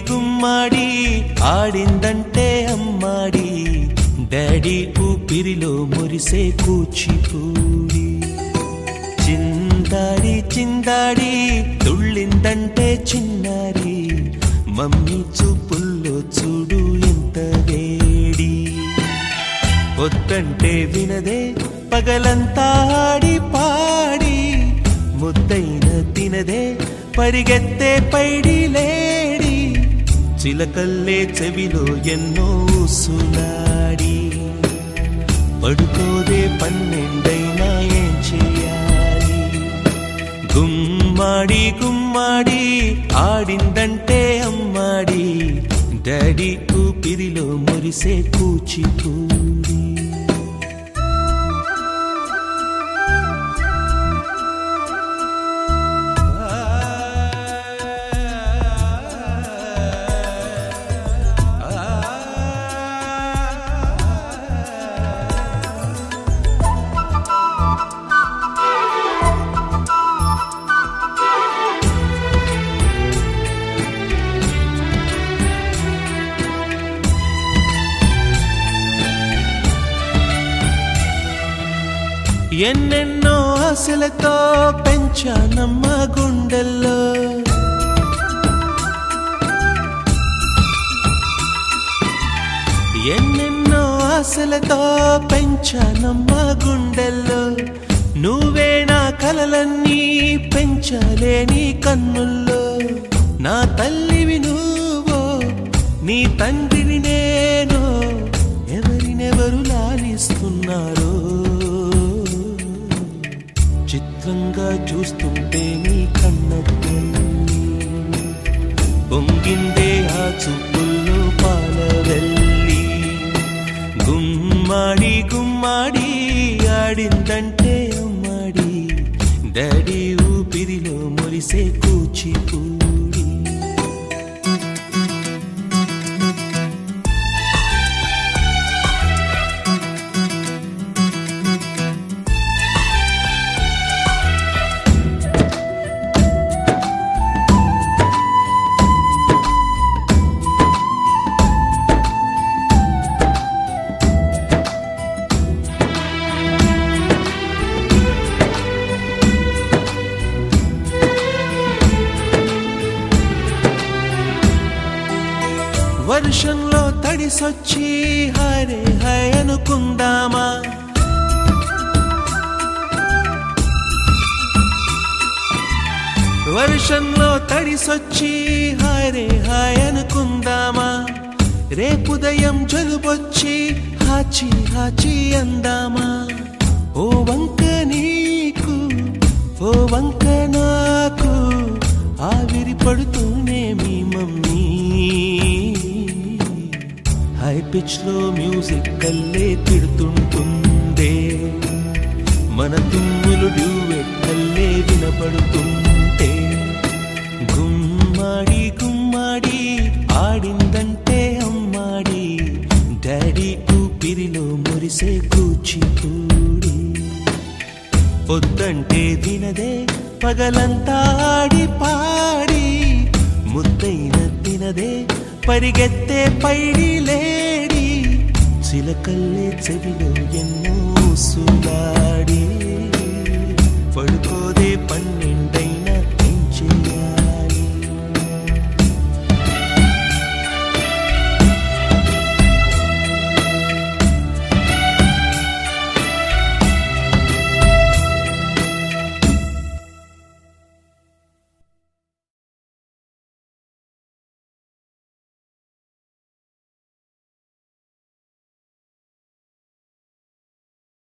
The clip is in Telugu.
గుమ్మాడి ఆడిందంటే అమ్మాడి డాడీ ఊపిరిలో మురిసే కూచిపూడి చిందాడి చిందాడి తుళ్ళిందంటే చిన్నారి మమ్మీ చూపుల్లో చూడు ఎంత వేడి వద్దంటే వినదే పగలంతా ఆడి పాడి ముద్దైన తినదే పరిగెత్తే పైడి లేడి చిలకల్లే చెవిలో ఎన్నో ఊసులాడి పడుకోదే పన్నెండైనా ఏం చేయాలి గుమ్మాడి గుమ్మాడి ఆడిందంటే అమ్మాడి డాడీ ఊపిరిలో మురిసే కూచిపూడి ఎన్నెన్నో ఆశలతో పెంచానమ్మ గుండెల్లో ఎన్నెన్నో ఆశలతో పెంచానమ్మ గుండెల్లో నువ్వే నా కలలన్నీ పెంచలేని కన్నుల్లో నా తల్లివి నువ్వో నీ తండ్రిని నేను ఎవరినెవరు లాలిస్తున్నారో చిత్రంగా చూస్తుంటే నీ కన్నట్టు పొంగిందే ఆ చూపుల్లో పాలవెల్లి గుమ్మాడి గుమ్మాడి ఆడిందంటే అమ్మాడి డాడీ ఊపిరిలో మురిసే కూచిపూడి వర్షంలో తడిసొచ్చి హరే హై అనుకుందామా వర్షంలో తడిసొచ్చి హరే హై అనుకుందామా రేపుదయం జలుబొచ్చి హాచి హాచి అందామా ఓ వంక నీకు ఓ వంక నాకు ఆవిరి పడుతూనే మీ మమ్మీ హై పిచ్ లో మ్యూజిక్ కల్లే తిడుతుంటుందే మన తుమ్ములు డ్యూయెట్ కల్లే వినపడుతుంటే గుమ్మాడి గుమ్మాడి ఆడిందంటే అమ్మాడి డాడీ ఊపిరిలో మురిసే కూచిపూడి పొద్దంటే వినదే పగలంతా ఆడి పాడి ముద్దైన తినదే పరిగెత్తే పైడి లేడి చిలకల్లే చెవిలో ఎన్నో